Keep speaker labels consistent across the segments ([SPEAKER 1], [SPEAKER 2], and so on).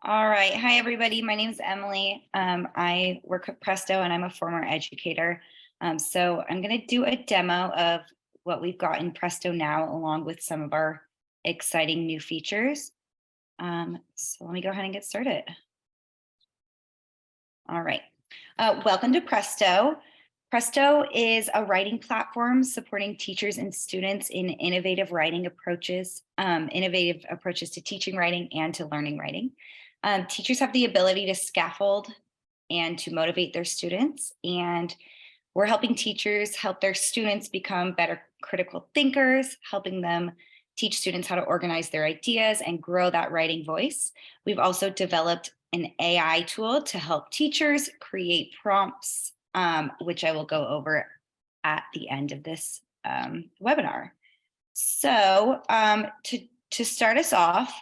[SPEAKER 1] All right. Hi, everybody. My name is Emily. I work at Presto and I'm a former educator. So I'm going to do a demo of what we've got in Presto now, along with some of our exciting new features. So let me go ahead and get started. All right. Welcome to Presto. Presto is a writing platform supporting teachers and students in innovative approaches to teaching writing and to learning writing. Teachers have the ability to scaffold and to motivate their students, and we're helping teachers help their students become better critical thinkers, helping them teach students how to organize their ideas and grow that writing voice. We've also developed an AI tool to help teachers create prompts, which I will go over at the end of this webinar. So to start us off,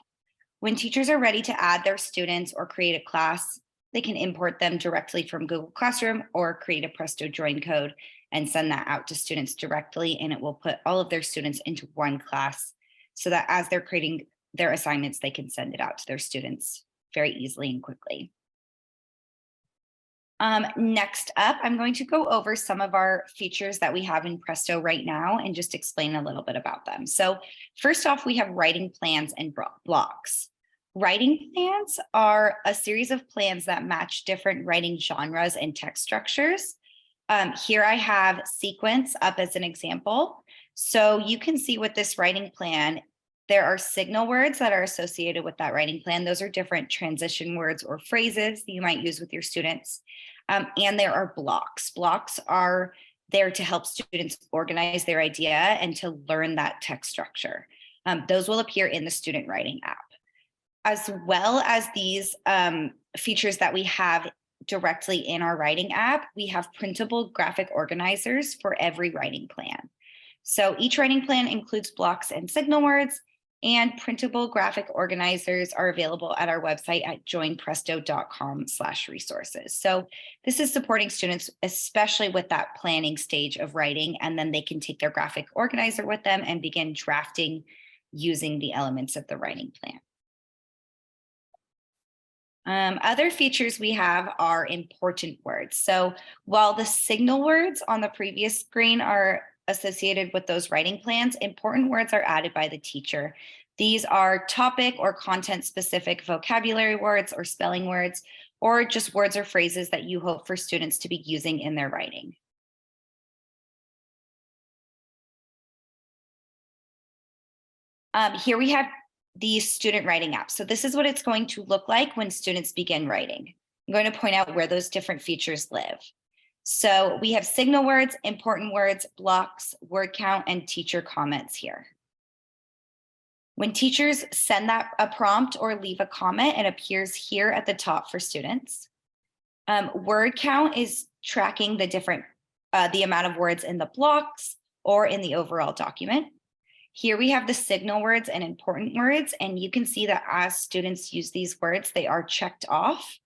[SPEAKER 1] when teachers are ready to add their students or create a class, they can import them directly from Google Classroom or create a Presto join code and send that out to students directly, and it will put all of their students into one class so that as they're creating their assignments, they can send it out to their students very easily and quickly. Next up, I'm going to go over some of our features that we have in Presto right now and just explain a little bit about them. So first off, we have writing plans and blocks. Writing plans are a series of plans that match different writing genres and text structures. Here I have sequence up as an example. So you can see with this writing plan, there are signal words that are associated with that writing plan. Those are different transition words or phrases that you might use with your students. And there are blocks. Blocks are there to help students organize their idea and to learn that text structure. Those will appear in the student writing app. As well as these features that we have directly in our writing app, we have printable graphic organizers for every writing plan. So each writing plan includes blocks and signal words, and printable graphic organizers are available at our website at joinpresto.com/resources. So this is supporting students, especially with that planning stage of writing, and then they can take their graphic organizer with them and begin drafting using the elements of the writing plan. Other features we have are important words. So while the signal words on the previous screen are associated with those writing plans, important words are added by the teacher. These are topic or content specific vocabulary words or spelling words, or just words or phrases that you hope for students to be using in their writing. Here we have the student writing app. So this is what it's going to look like when students begin writing. I'm going to point out where those different features live. So we have signal words, important words, blocks, word count, and teacher comments here. When teachers send that a prompt or leave a comment, it appears here at the top for students. Word count is tracking the amount of words in the blocks or in the overall document. Here we have the signal words and important words, and you can see that as students use these words, they are checked off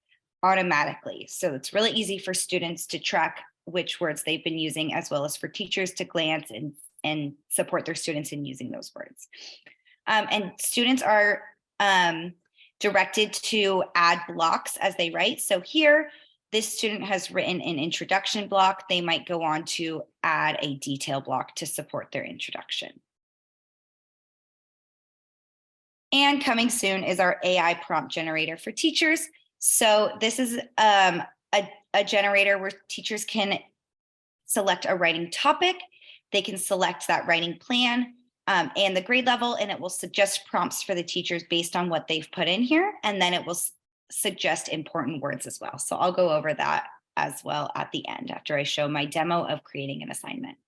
[SPEAKER 1] automatically. So it's really easy for students to track which words they've been using, as well as for teachers to glance and support their students in using those words. And students are directed to add blocks as they write. So here, this student has written an introduction block. They might go on to add a detail block to support their introduction. And coming soon is our AI prompt generator for teachers. So this is a generator where teachers can select a writing topic. They can select that writing plan and the grade level, and it will suggest prompts for the teachers based on what they've put in here. And then it will suggest important words as well. So I'll go over that as well at the end after I show my demo of creating an assignment.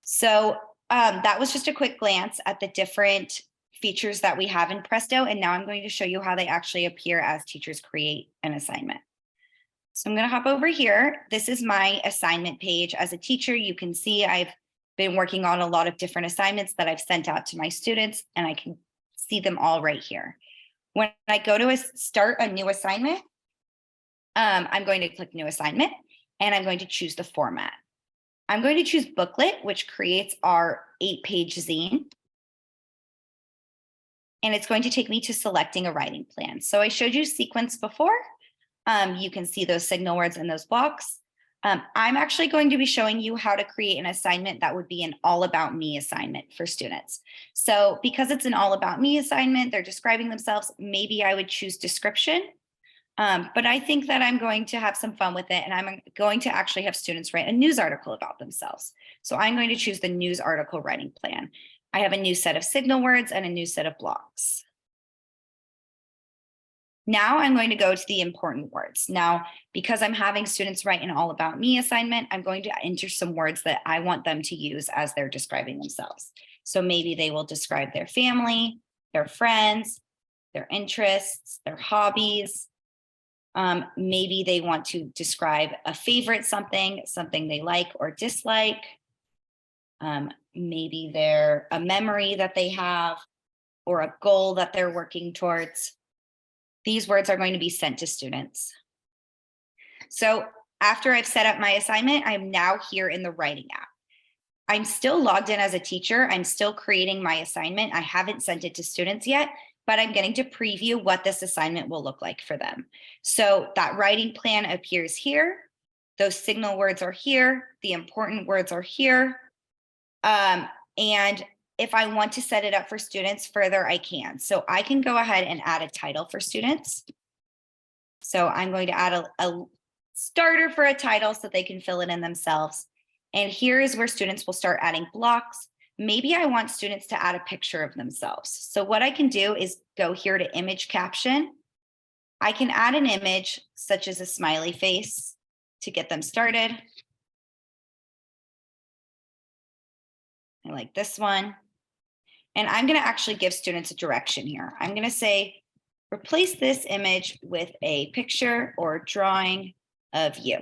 [SPEAKER 1] So that was just a quick glance at the different features that we have in Presto. And now I'm going to show you how they actually appear as teachers create an assignment. So I'm going to hop over here. This is my assignment page. As a teacher, you can see I've been working on a lot of different assignments that I've sent out to my students, and I can see them all right here. When I go to start a new assignment, I'm going to click New Assignment, and I'm going to choose the format. I'm going to choose booklet, which creates our 8-page zine. and it's going to take me to selecting a writing plan. So I showed you sequence before. You can see those signal words in those blocks. I'm actually going to be showing you how to create an assignment that would be an all about me assignment for students. So because it's an all about me assignment, they're describing themselves, maybe I would choose description. But I think that I'm going to have some fun with it, and I'm going to actually have students write a news article about themselves. So I'm going to choose the news article writing plan. I have a new set of signal words and a new set of blocks. Now I'm going to go to the important words. Now, because I'm having students write an all about me assignment, I'm going to enter some words that I want them to use as they're describing themselves. So maybe they will describe their family, their friends, their interests, their hobbies. Maybe they want to describe a favorite something they like or dislike. Maybe they're a memory that they have or a goal that they're working towards. These words are going to be sent to students. So after I've set up my assignment, I'm now here in the writing app. I'm still logged in as a teacher. I'm still creating my assignment. I haven't sent it to students yet, but I'm getting to preview what this assignment will look like for them. So that writing plan appears here. Those signal words are here. The important words are here. And if I want to set it up for students further, I can. So I can go ahead and add a title for students. So I'm going to add a starter for a title so they can fill it in themselves. And here is where students will start adding blocks. Maybe I want students to add a picture of themselves. So what I can do is go here to image caption. I can add an image such as a smiley face to get them started. I like this one. And I'm going to actually give students a direction here. I'm going to say, replace this image with a picture or drawing of you.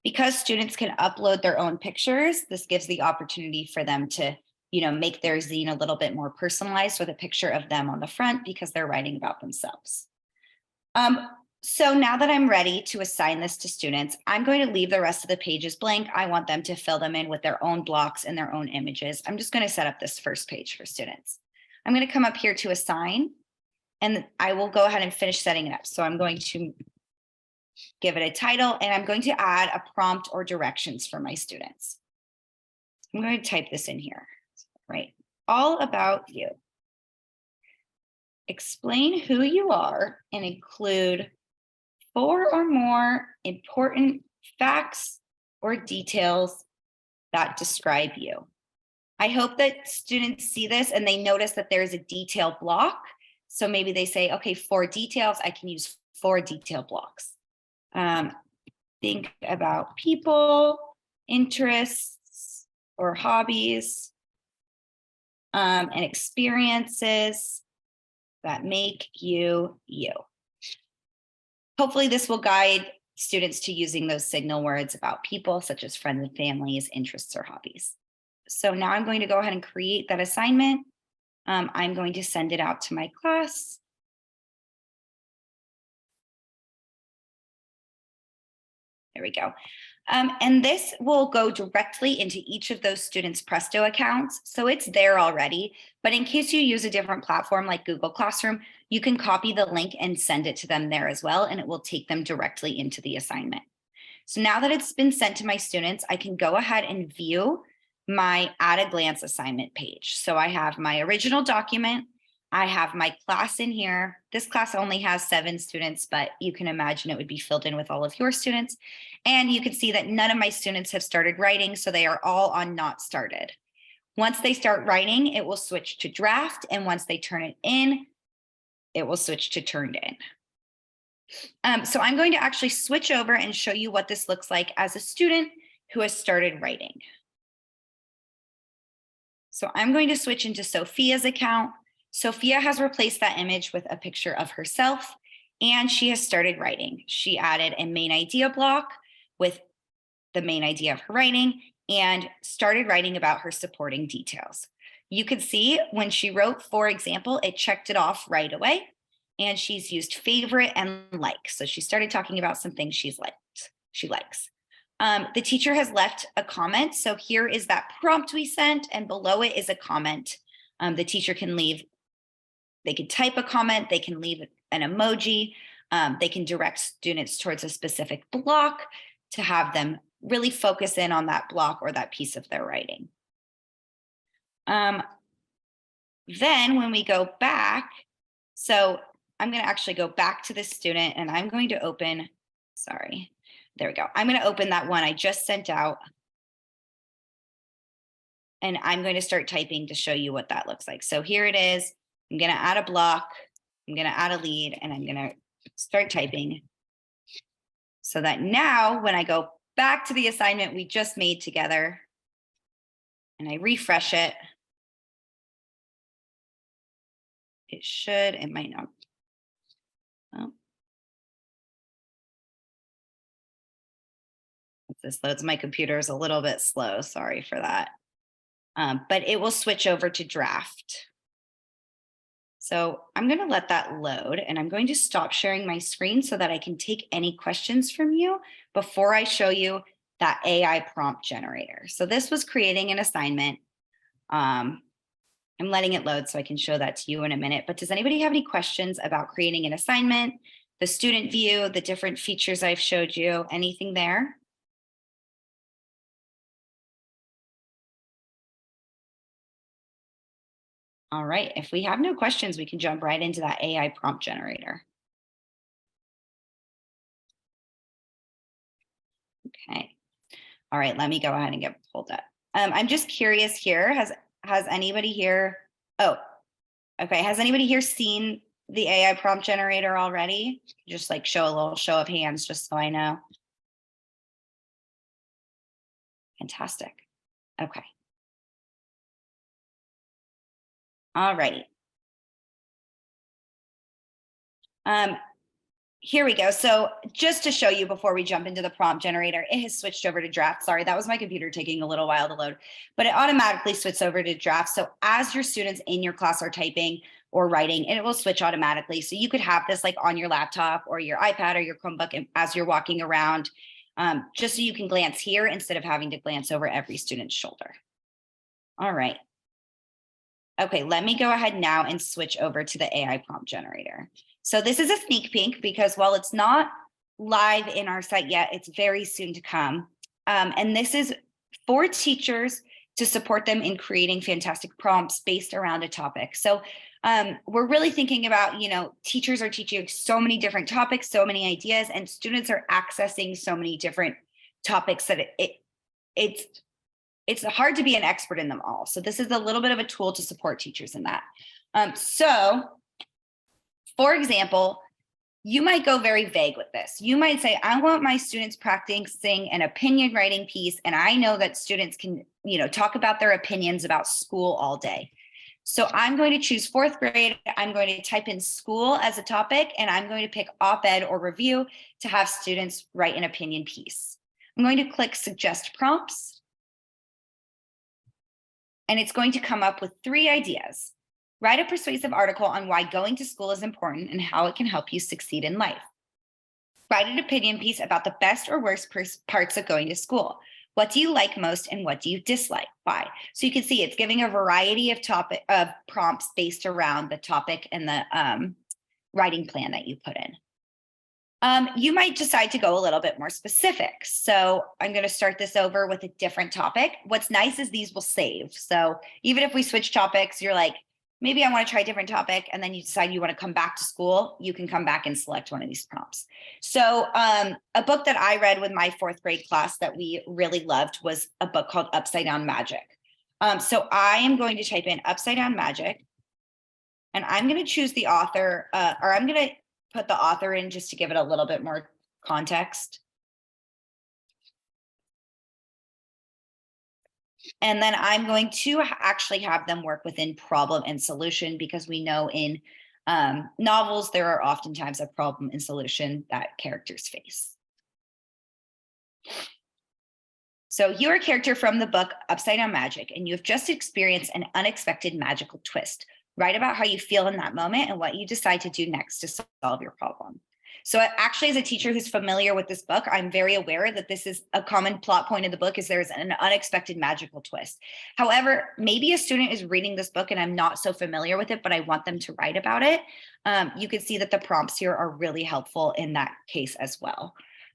[SPEAKER 1] Because students can upload their own pictures, this gives the opportunity for them to, make their zine a little bit more personalized with a picture of them on the front because they're writing about themselves. So now that I'm ready to assign this to students, I'm going to leave the rest of the pages blank. I want them to fill them in with their own blocks and their own images. I'm just going to set up this first page for students. I'm going to come up here to assign, and I will go ahead and finish setting it up. So I'm going to give it a title, and I'm going to add a prompt or directions for my students. I'm going to type this in here, right? All about you. Explain who you are and include 4 or more important facts or details that describe you. I hope that students see this and they notice that there's a detail block. So maybe they say, okay, 4 details, I can use 4 detail blocks. Think about people, interests or hobbies, and experiences that make you you. Hopefully this will guide students to using those signal words about people such as friends and families, interests, or hobbies. So now I'm going to go ahead and create that assignment. I'm going to send it out to my class. There we go. And this will go directly into each of those students' Pressto accounts. So it's there already, but in case you use a different platform like Google Classroom, you can copy the link and send it to them there as well, and it will take them directly into the assignment. So now that it's been sent to my students, I can go ahead and view my at a glance assignment page. So I have my original document. I have my class in here. This class only has 7 students, but you can imagine it would be filled in with all of your students. And you can see that none of my students have started writing, so they are all on not started. Once they start writing, it will switch to draft. And once they turn it in, it will switch to turned in. So I'm going to actually switch over and show you what this looks like as a student who has started writing. So I'm going to switch into Sophia's account. Sophia has replaced that image with a picture of herself, and she has started writing. She added a main idea block with the main idea of her writing and started writing about her supporting details. You could see when she wrote, for example, it checked it off right away, and she's used favorite and like. So she started talking about some things she likes. The teacher has left a comment. So here is that prompt we sent, and below it is a comment the teacher can leave They can type a comment, they can leave an emoji, they can direct students towards a specific block to have them really focus in on that block or that piece of their writing. Then when we go back, so I'm going to actually go back to the student and I'm going to open, sorry, there we go. I'm going to open that one I just sent out. And I'm going to start typing to show you what that looks like. So here it is. I'm going to add a block. I'm going to add a lead and I'm going to start typing so that now when I go back to the assignment we just made together and I refresh it, it should, it might not. Well, if this loads, my computer is a little bit slow. Sorry for that. But it will switch over to draft. So I'm going to let that load and I'm going to stop sharing my screen so that I can take any questions from you before I show you that AI prompt generator. So this was creating an assignment. I'm letting it load so I can show that to you in a minute. But does anybody have any questions about creating an assignment, the student view, the different features I've showed you, anything there? All right, if we have no questions, we can jump right into that AI prompt generator. Okay. All right, let me go ahead and get pulled up. I'm just curious here, has anybody here, oh, okay, has anybody here seen the AI prompt generator already? Just like show a little show of hands, just so I know. Fantastic. Okay. All right. Here we go. So just to show you before we jump into the prompt generator, it has switched over to draft. Sorry, that was my computer taking a little while to load, but it automatically switches over to draft. So as your students in your class are typing or writing, it will switch automatically. So you could have this like on your laptop or your iPad or your Chromebook as you're walking around, just so you can glance here instead of having to glance over every student's shoulder. All right. Okay, let me go ahead now and switch over to the AI prompt generator. So this is a sneak peek because while it's not live in our site yet, it's very soon to come. And this is for teachers to support them in creating fantastic prompts based around a topic. So we're really thinking about, teachers are teaching so many different topics, so many ideas, and students are accessing so many different topics that it's hard to be an expert in them all. So this is a little bit of a tool to support teachers in that. So for example, you might go very vague with this. You might say, I want my students practicing an opinion writing piece. And I know that students can, talk about their opinions about school all day. So I'm going to choose 4th grade. I'm going to type in school as a topic, and I'm going to pick op-ed or review to have students write an opinion piece. I'm going to click suggest prompts. And it's going to come up with 3 ideas. Write a persuasive article on why going to school is important and how it can help you succeed in life. Write an opinion piece about the best or worst parts of going to school. What do you like most and what do you dislike? Why? So you can see it's giving a variety of prompts based around the topic and the writing plan that you put in. You might decide to go a little bit more specific. So I'm going to start this over with a different topic. What's nice is these will save. So even if we switch topics, you're like, maybe I want to try a different topic, and then you decide you want to come back to school, you can come back and select one of these prompts. So a book that I read with my 4th grade class that we really loved was a book called Upside Down Magic. So I am going to type in Upside Down Magic, and I'm going to choose the author, or I'm going to put the author in just to give it a little bit more context. And then I'm going to actually have them work within problem and solution, because we know in novels, there are oftentimes a problem and solution that characters face. So you're a character from the book Upside Down Magic, and you have just experienced an unexpected magical twist. Write about how you feel in that moment and what you decide to do next to solve your problem. So actually, as a teacher who's familiar with this book, I'm very aware that this is a common plot point of the book, is there's an unexpected magical twist. However, maybe a student is reading this book and I'm not so familiar with it, but I want them to write about it. You can see that the prompts here are really helpful in that case as well.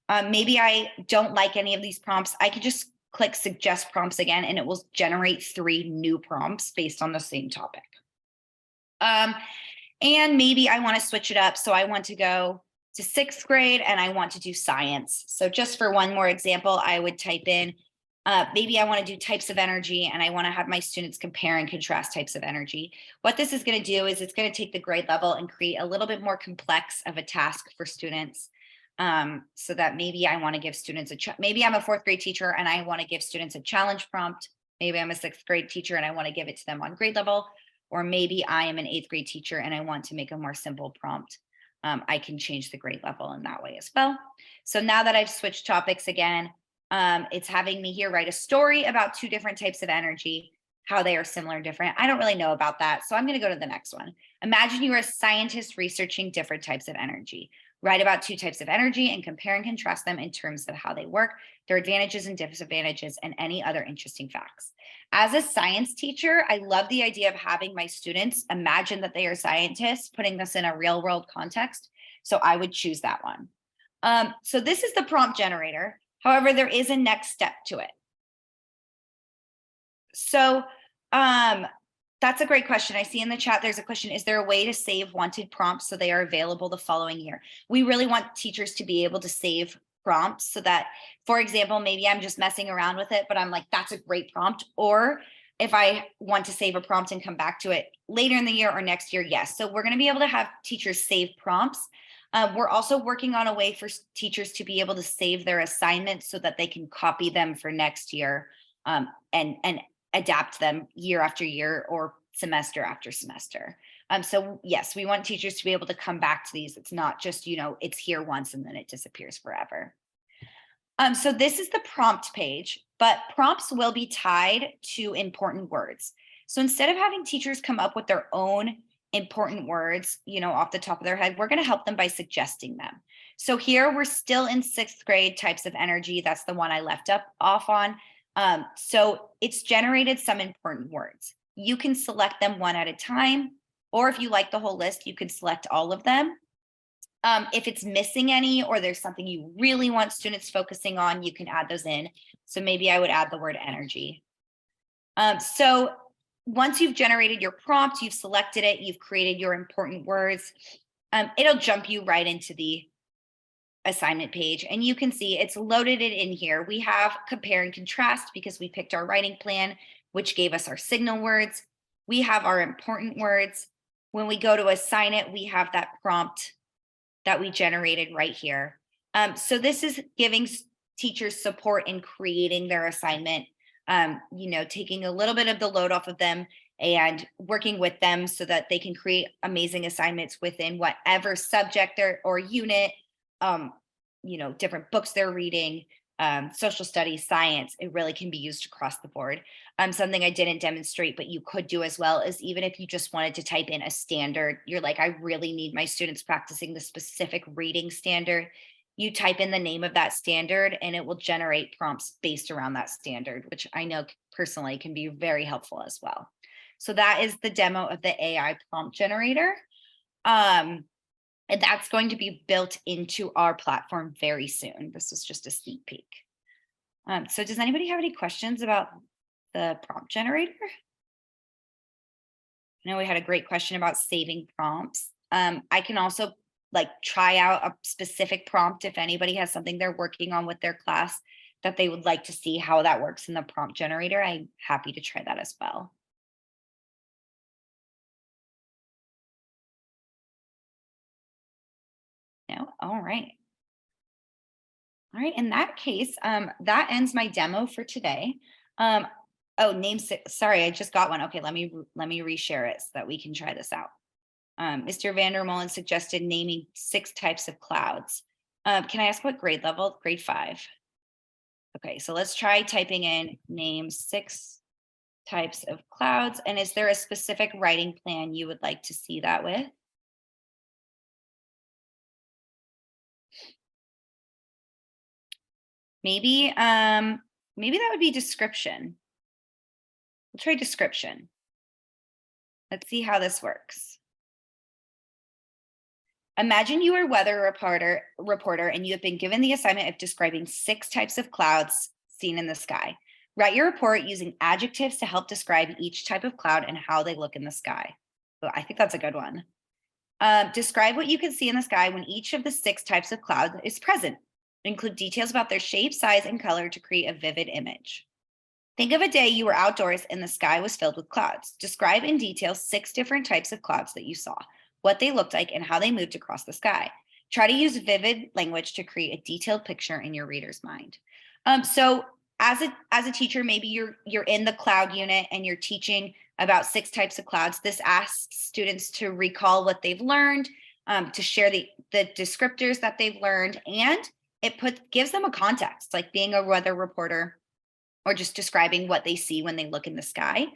[SPEAKER 1] Maybe I don't like any of these prompts. I could just click suggest prompts again, and it will generate 3 new prompts based on the same topic. And maybe I want to switch it up. So I want to go to 6th grade and I want to do science. So just for one more example, I would type in, maybe I want to do types of energy and I want to have my students compare and contrast types of energy. What this is going to do is it's going to take the grade level and create a little bit more complex of a task for students. So that maybe I want to give students maybe I'm a 4th grade teacher and I want to give students a challenge prompt. Maybe I'm a 6th grade teacher and I want to give it to them on grade level. Or maybe I am an 8th grade teacher and I want to make a more simple prompt. I can change the grade level in that way as well. So now that I've switched topics again, it's having me here write a story about 2 different types of energy, how they are similar and different. I don't really know about that. So I'm going to go to the next one. Imagine you are a scientist researching different types of energy. Write about 2 types of energy and compare and contrast them in terms of how they work, their advantages and disadvantages, and any other interesting facts. As a science teacher, I love the idea of having my students imagine that they are scientists, putting this in a real world context. So I would choose that one. So this is the prompt generator. However, there is a next step to it. So that's a great question. I see in the chat, there's a question, is there a way to save wanted prompts so they are available the following year? We really want teachers to be able to save prompts so that, for example, maybe I'm just messing around with it, but I'm like, that's a great prompt. Or if I want to save a prompt and come back to it later in the year or next year, yes. So we're going to be able to have teachers save prompts. We're also working on a way for teachers to be able to save their assignments so that they can copy them for next year and adapt them year after year or semester after semester. So yes, we want teachers to be able to come back to these. It's not just, it's here once and then it disappears forever. So this is the prompt page, but prompts will be tied to important words. So instead of having teachers come up with their own important words, off the top of their head, we're going to help them by suggesting them. So here we're still in 6th grade types of energy. That's the one I left off on. So it's generated some important words. You can select them one at a time, or if you like the whole list, you can select all of them. If it's missing any, or there's something you really want students focusing on, you can add those in. So maybe I would add the word energy. So once you've generated your prompt, you've selected it, you've created your important words, it'll jump you right into the assignment page, and you can see it's loaded it in here. We have compare and contrast because we picked our writing plan, which gave us our signal words. We have our important words. When we go to assign it, we have that prompt that we generated right here. So this is giving teachers support in creating their assignment, taking a little bit of the load off of them and working with them so that they can create amazing assignments within whatever subject or unit, different books they're reading, social studies, science. It really can be used across the board. Something I didn't demonstrate, but you could do as well, is even if you just wanted to type in a standard, you're like, I really need my students practicing the specific reading standard. You type in the name of that standard and it will generate prompts based around that standard, which I know personally can be very helpful as well. So that is the demo of the AI prompt generator. And that's going to be built into our platform very soon. This is just a sneak peek. So does anybody have any questions about the prompt generator? I know we had a great question about saving prompts. I can also try out a specific prompt if anybody has something they're working on with their class that they would like to see how that works in the prompt generator. I'm happy to try that as well. No, all right. All right, in that case, that ends my demo for today. Sorry, I just got one. Okay, let me reshare it so that we can try this out. Mr. Vandermolen suggested naming 6 types of clouds. Can I ask what grade level? Grade 5. Okay, so let's try typing in name 6 types of clouds. And is there a specific writing plan you would like to see that with? Maybe maybe that would be description. We'll try description. Let's see how this works. Imagine you are a weather reporter and you have been given the assignment of describing 6 types of clouds seen in the sky. Write your report using adjectives to help describe each type of cloud and how they look in the sky. Oh, I think that's a good one. Describe what you can see in the sky when each of the 6 types of cloud is present. Include details about their shape, size, and color to create a vivid image. Think of a day you were outdoors and the sky was filled with clouds. Describe in detail 6 different types of clouds that you saw, what they looked like, and how they moved across the sky. Try to use vivid language to create a detailed picture in your reader's mind. So as a teacher, maybe you're in the cloud unit and you're teaching about 6 types of clouds. This asks students to recall what they've learned, to share the descriptors that they've learned, and it gives them a context, like being a weather reporter or just describing what they see when they look in the sky.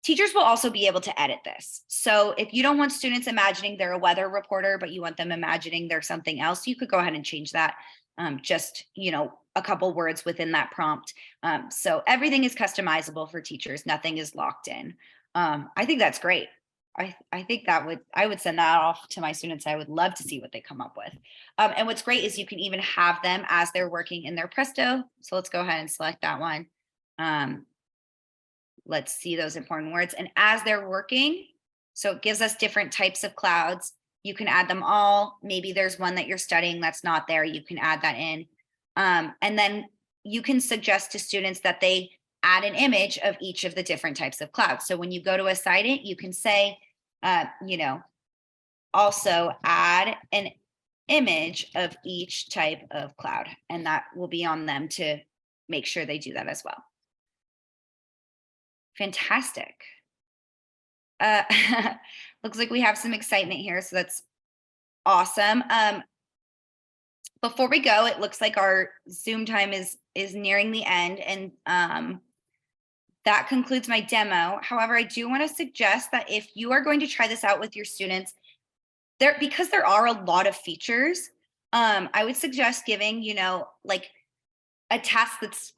[SPEAKER 1] Teachers will also be able to edit this. So if you don't want students imagining they're a weather reporter, but you want them imagining they're something else, you could go ahead and change that. Just, a couple words within that prompt. So everything is customizable for teachers. Nothing is locked in. I think that's great. I think I would send that off to my students. I would love to see what they come up with. And what's great is you can even have them as they're working in their Pressto. So let's go ahead and select that one. Let's see those important words. And as they're working, so it gives us different types of clouds. You can add them all. Maybe there's one that you're studying that's not there. You can add that in. And then you can suggest to students that they add an image of each of the different types of clouds. So when you go to assign it, you can say, also add an image of each type of cloud. And that will be on them to make sure they do that as well. Fantastic. Looks like we have some excitement here, so that's awesome. Before we go, it looks like our Zoom time is nearing the end, and that concludes my demo. However, I do want to suggest that if you are going to try this out with your students, because there are a lot of features, I would suggest giving, like a task that's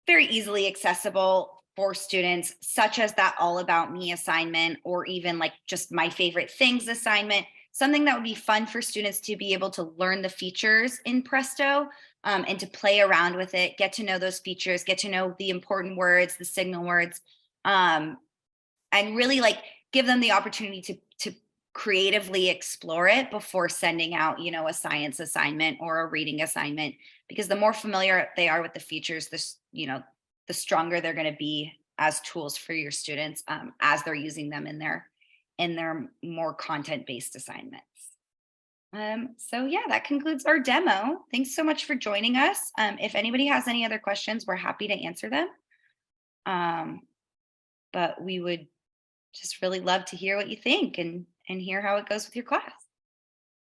[SPEAKER 1] very easily accessible for students, such as that All About Me assignment, or even like just My Favorite Things assignment, something that would be fun for students to be able to learn the features in Pressto, and to play around with it, get to know those features, get to know the important words, the signal words, and really like give them the opportunity to creatively explore it before sending out, a science assignment or a reading assignment, because the more familiar they are with the features, the stronger they're going to be as tools for your students, as they're using them in their more content-based assignments. So yeah, that concludes our demo. Thanks so much for joining us. If anybody has any other questions, we're happy to answer them. But we would just really love to hear what you think and hear how it goes with your class.